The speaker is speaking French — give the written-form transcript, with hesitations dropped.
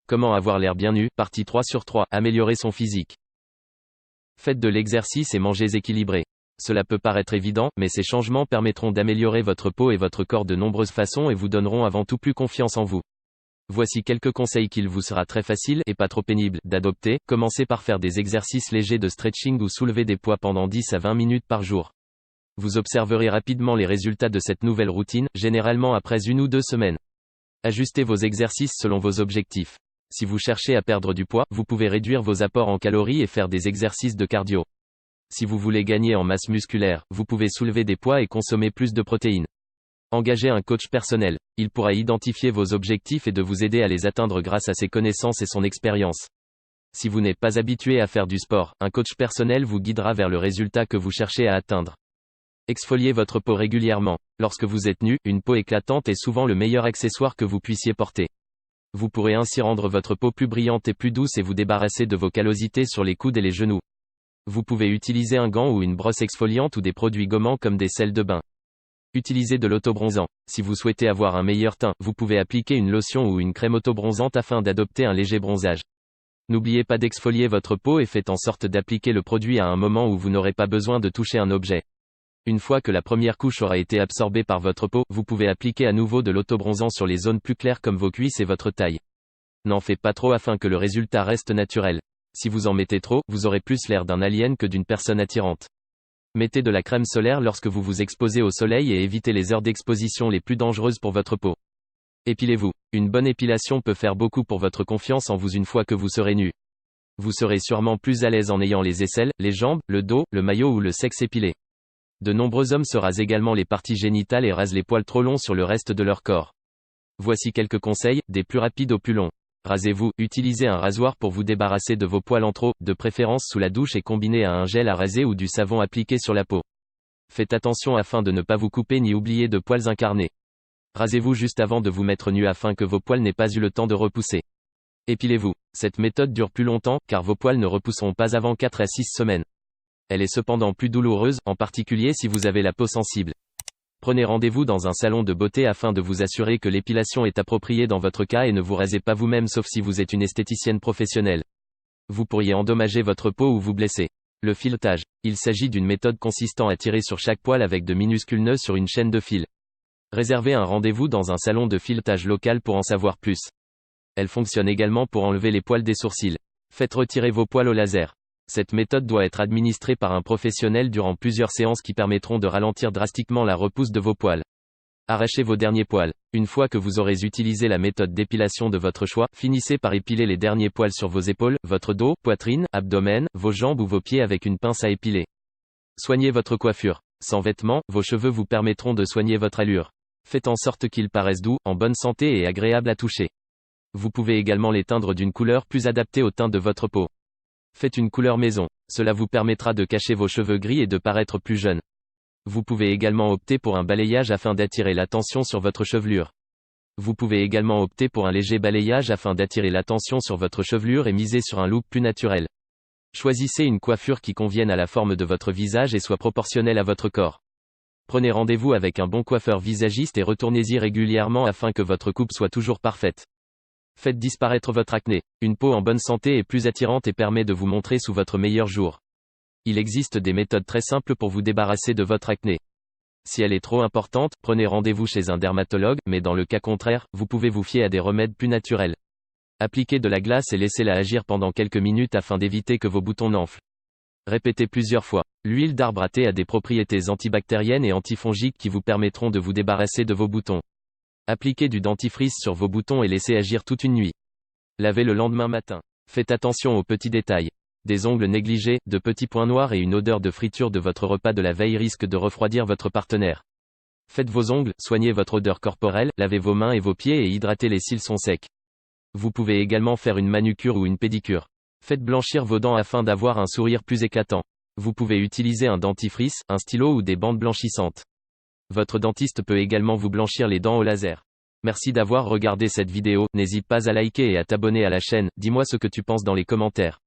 Comment avoir l'air bien nu, partie 3 sur 3, améliorer son physique. Faites de l'exercice et mangez équilibré. Cela peut paraître évident, mais ces changements permettront d'améliorer votre peau et votre corps de nombreuses façons et vous donneront avant tout plus confiance en vous. Voici quelques conseils qu'il vous sera très facile, et pas trop pénible, d'adopter. Commencez par faire des exercices légers de stretching ou soulever des poids pendant 10 à 20 minutes par jour. Vous observerez rapidement les résultats de cette nouvelle routine, généralement après 1 ou 2 semaines. Ajustez vos exercices selon vos objectifs. Si vous cherchez à perdre du poids, vous pouvez réduire vos apports en calories et faire des exercices de cardio. Si vous voulez gagner en masse musculaire, vous pouvez soulever des poids et consommer plus de protéines. Engagez un coach personnel. Il pourra identifier vos objectifs et de vous aider à les atteindre grâce à ses connaissances et son expérience. Si vous n'êtes pas habitué à faire du sport, un coach personnel vous guidera vers le résultat que vous cherchez à atteindre. Exfoliez votre peau régulièrement. Lorsque vous êtes nu, une peau éclatante est souvent le meilleur accessoire que vous puissiez porter. Vous pourrez ainsi rendre votre peau plus brillante et plus douce et vous débarrasser de vos callosités sur les coudes et les genoux. Vous pouvez utiliser un gant ou une brosse exfoliante ou des produits gommants comme des sels de bain. Utilisez de l'autobronzant. Si vous souhaitez avoir un meilleur teint, vous pouvez appliquer une lotion ou une crème autobronzante afin d'adopter un léger bronzage. N'oubliez pas d'exfolier votre peau et faites en sorte d'appliquer le produit à un moment où vous n'aurez pas besoin de toucher un objet. Une fois que la première couche aura été absorbée par votre peau, vous pouvez appliquer à nouveau de l'autobronzant sur les zones plus claires comme vos cuisses et votre taille. N'en faites pas trop afin que le résultat reste naturel. Si vous en mettez trop, vous aurez plus l'air d'un alien que d'une personne attirante. Mettez de la crème solaire lorsque vous vous exposez au soleil et évitez les heures d'exposition les plus dangereuses pour votre peau. Épilez-vous. Une bonne épilation peut faire beaucoup pour votre confiance en vous une fois que vous serez nu. Vous serez sûrement plus à l'aise en ayant les aisselles, les jambes, le dos, le maillot ou le sexe épilé. De nombreux hommes se rasent également les parties génitales et rasent les poils trop longs sur le reste de leur corps. Voici quelques conseils, des plus rapides aux plus longs. Rasez-vous, utilisez un rasoir pour vous débarrasser de vos poils en trop, de préférence sous la douche et combinez à un gel à raser ou du savon appliqué sur la peau. Faites attention afin de ne pas vous couper ni oublier de poils incarnés. Rasez-vous juste avant de vous mettre nu afin que vos poils n'aient pas eu le temps de repousser. Épilez-vous. Cette méthode dure plus longtemps, car vos poils ne repousseront pas avant 4 à 6 semaines. Elle est cependant plus douloureuse, en particulier si vous avez la peau sensible. Prenez rendez-vous dans un salon de beauté afin de vous assurer que l'épilation est appropriée dans votre cas et ne vous rasez pas vous-même sauf si vous êtes une esthéticienne professionnelle. Vous pourriez endommager votre peau ou vous blesser. Le filetage. Il s'agit d'une méthode consistant à tirer sur chaque poil avec de minuscules nœuds sur une chaîne de fil. Réservez un rendez-vous dans un salon de filetage local pour en savoir plus. Elle fonctionne également pour enlever les poils des sourcils. Faites retirer vos poils au laser. Cette méthode doit être administrée par un professionnel durant plusieurs séances qui permettront de ralentir drastiquement la repousse de vos poils. Arrachez vos derniers poils. Une fois que vous aurez utilisé la méthode d'épilation de votre choix, finissez par épiler les derniers poils sur vos épaules, votre dos, poitrine, abdomen, vos jambes ou vos pieds avec une pince à épiler. Soignez votre coiffure. Sans vêtements, vos cheveux vous permettront de soigner votre allure. Faites en sorte qu'ils paraissent doux, en bonne santé et agréables à toucher. Vous pouvez également les teindre d'une couleur plus adaptée au teint de votre peau. Faites une couleur maison. Cela vous permettra de cacher vos cheveux gris et de paraître plus jeune. Vous pouvez également opter pour un balayage afin d'attirer l'attention sur votre chevelure. Vous pouvez également opter pour un léger balayage afin d'attirer l'attention sur votre chevelure et miser sur un look plus naturel. Choisissez une coiffure qui convienne à la forme de votre visage et soit proportionnelle à votre corps. Prenez rendez-vous avec un bon coiffeur visagiste et retournez-y régulièrement afin que votre coupe soit toujours parfaite. Faites disparaître votre acné. Une peau en bonne santé est plus attirante et permet de vous montrer sous votre meilleur jour. Il existe des méthodes très simples pour vous débarrasser de votre acné. Si elle est trop importante, prenez rendez-vous chez un dermatologue, mais dans le cas contraire, vous pouvez vous fier à des remèdes plus naturels. Appliquez de la glace et laissez-la agir pendant quelques minutes afin d'éviter que vos boutons n'enflent. Répétez plusieurs fois. L'huile d'arbre à thé a des propriétés antibactériennes et antifongiques qui vous permettront de vous débarrasser de vos boutons. Appliquez du dentifrice sur vos boutons et laissez agir toute une nuit. Lavez le lendemain matin. Faites attention aux petits détails. Des ongles négligés, de petits points noirs et une odeur de friture de votre repas de la veille risquent de refroidir votre partenaire. Faites vos ongles, soignez votre odeur corporelle, lavez vos mains et vos pieds et hydratez-les s'ils sont secs. Vous pouvez également faire une manucure ou une pédicure. Faites blanchir vos dents afin d'avoir un sourire plus éclatant. Vous pouvez utiliser un dentifrice, un stylo ou des bandes blanchissantes. Votre dentiste peut également vous blanchir les dents au laser. Merci d'avoir regardé cette vidéo, n'hésite pas à liker et à t'abonner à la chaîne, dis-moi ce que tu penses dans les commentaires.